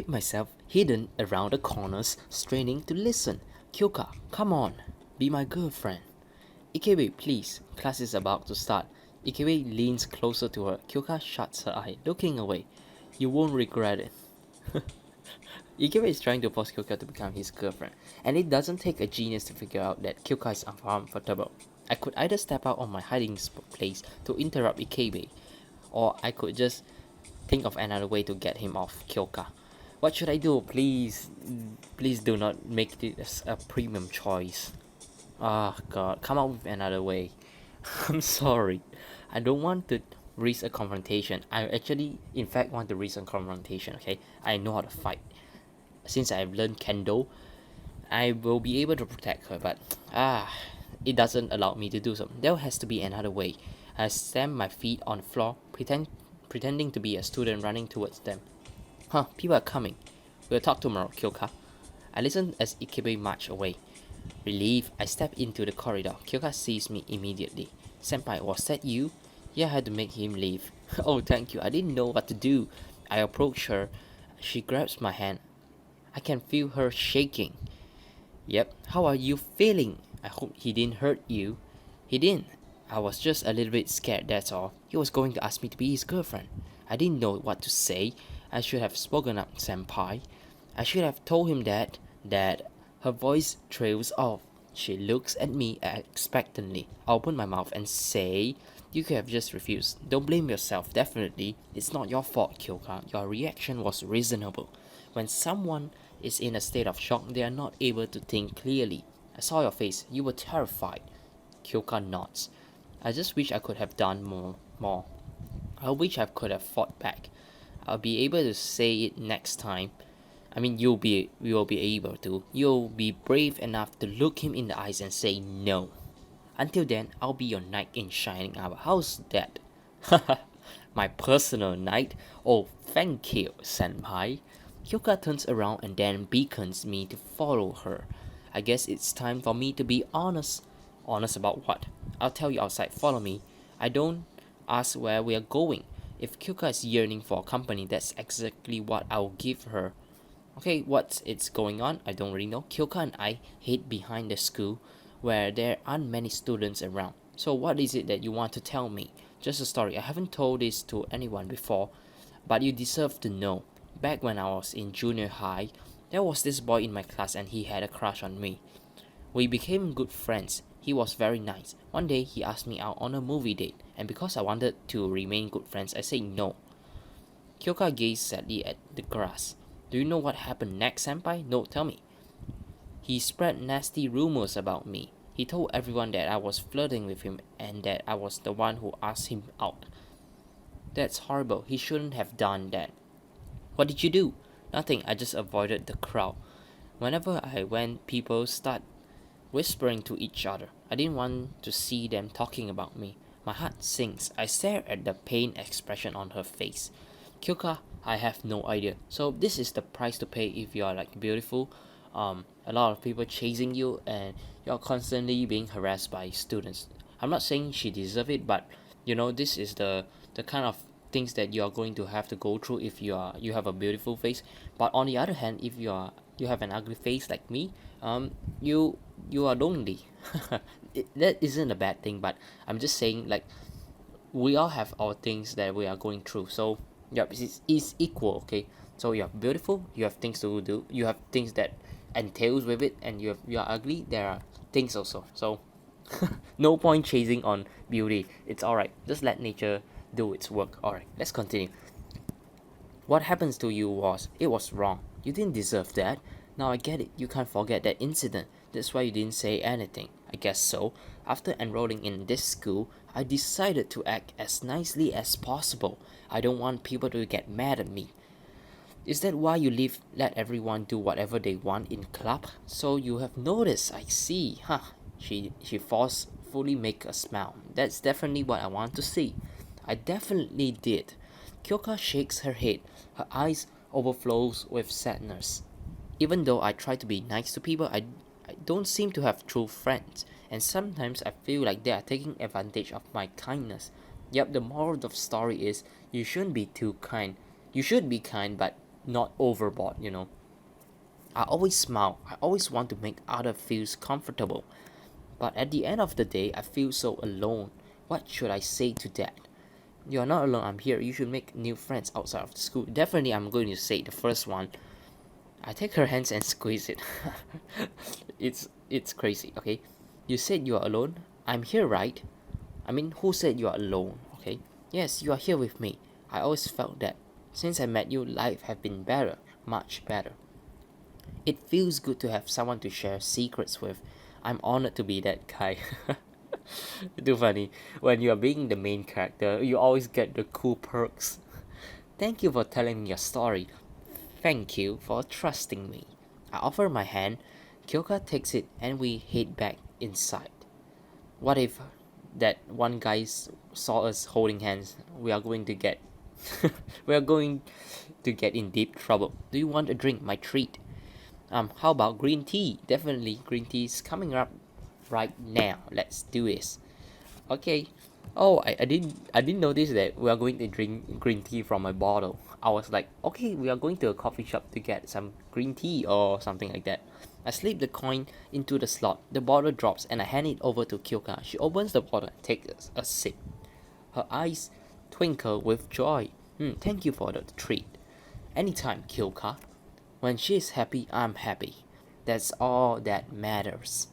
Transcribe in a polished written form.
hid myself hidden around the corners, straining to listen. Kyoka, come on, be my girlfriend. Ikebe, please, class is about to start. Ikebe leans closer to her. Kyoka shuts her eye, looking away. You won't regret it. Ikebe is trying to force Kyoka to become his girlfriend, and it doesn't take a genius to figure out that Kyoka is uncomfortable. I could either step out of my hiding place to interrupt Ikebe, or I could just think of another way to get him off Kyoka. What should I do? Please do not make this a premium choice. Ah, God, come up with another way. I'm sorry. I don't want to risk a confrontation. I actually, in fact, want to risk a confrontation, okay? I know how to fight. Since I've learned Kendo, I will be able to protect her, but it doesn't allow me to do so. There has to be another way. I stamp my feet on the floor, pretending to be a student running towards them. Huh, people are coming. We'll talk tomorrow, Kyoka. I listen as Ikebe march away. Relieved, I step into the corridor. Kyoka sees me immediately. Senpai, was that you? Yeah, I had to make him leave. Oh, thank you. I didn't know what to do. I approach her. She grabs my hand. I can feel her shaking. Yep, how are you feeling? I hope he didn't hurt you. He didn't. I was just a little bit scared, that's all. He was going to ask me to be his girlfriend. I didn't know what to say. I should have spoken up, senpai. I should have told him that. Her voice trails off. She looks at me expectantly. I open my mouth and say, you could have just refused. Don't blame yourself, definitely. It's not your fault, Kyoka. Your reaction was reasonable. When someone is in a state of shock, they are not able to think clearly. I saw your face. You were terrified. Kyoka nods. I just wish I could have done more. I wish I could have fought back. I'll be able to say it next time. I mean, you will be able to. You'll be brave enough to look him in the eyes and say no. Until then, I'll be your knight in shining armor. How's that? My personal knight? Oh, thank you, senpai. Kyoka turns around and then beckons me to follow her. I guess it's time for me to be honest. Honest about what? I'll tell you outside, follow me. I don't ask where we are going. If Kyoka is yearning for company, that's exactly what I'll give her. Okay, what's it's going on? I don't really know. Kyoka and I hid behind the school where there aren't many students around. So what is it that you want to tell me? Just a story. I haven't told this to anyone before, but you deserve to know. Back when I was in junior high, there was this boy in my class and he had a crush on me. We became good friends. He was very nice. One day he asked me out on a movie date, and because I wanted to remain good friends, I said no. Kyoka gazed sadly at the grass. Do you know what happened next, senpai? No, tell me. He spread nasty rumors about me. He told everyone that I was flirting with him and that I was the one who asked him out. That's horrible. He shouldn't have done that. What did you do? Nothing. I just avoided the crowd. Whenever I went, people start whispering to each other. I didn't want to see them talking about me. My heart sinks. I stare at the pain expression on her face. Kyoka, I have no idea. So this is the price to pay if you are like beautiful. A lot of people chasing you and you're constantly being harassed by students. I'm not saying she deserves it, but this is the kind of things that you are going to have to go through if you have a beautiful face. But on the other hand, if you have an ugly face like me, you are lonely. That isn't a bad thing, but I'm just saying, like, we all have our things that we are going through. So yeah, it's equal, okay? So you're beautiful, you have things to do, you have things that entails with it, and you are ugly, there are things also. So no point chasing on beauty. It's alright. Just let nature do its work. Alright, let's continue. What happens to you it was wrong. You didn't deserve that. Now I get it. You can't forget that incident. That's why you didn't say anything. I guess so. After enrolling in this school, I decided to act as nicely as possible. I don't want people to get mad at me. Is that why you let everyone do whatever they want in club? So you have noticed, I see. Huh. She forcefully make a smile. That's definitely what I want to see. I definitely did. Kyoka shakes her head. Her eyes overflows with sadness. Even though I try to be nice to people, I don't seem to have true friends. And sometimes I feel like they are taking advantage of my kindness. Yep, the moral of the story is you shouldn't be too kind. You should be kind, but not overboard, you know. I always smile. I always want to make others feel comfortable. But at the end of the day, I feel so alone. What should I say to that? You're not alone, I'm here. You should make new friends outside of the school. Definitely, I'm going to say the first one. I take her hands and squeeze it. It's crazy, okay? You said you are alone. I'm here, right? I mean, who said you are alone, okay? Yes, you are here with me. I always felt that. Since I met you, life have been better, much better. It feels good to have someone to share secrets with. I'm honored to be that guy. Too funny. When you are being the main character, you always get the cool perks. Thank you for telling me your story. Thank you for trusting me. I offer my hand. Kyoka takes it and we head back inside. What if that one guy saw us holding hands? We are going to get we are going to get in deep trouble. Do you want a drink? My treat. How about green tea? Definitely green tea is coming up right now. Let's do this. Okay. Oh, I didn't notice that we are going to drink green tea from a bottle. I was like, okay, we are going to a coffee shop to get some green tea or something like that. I slip the coin into the slot. The bottle drops and I hand it over to Kyoka. She opens the bottle and takes a sip. Her eyes twinkle with joy. Thank you for the treat. Anytime, Kyoka. When she's happy, I'm happy. That's all that matters.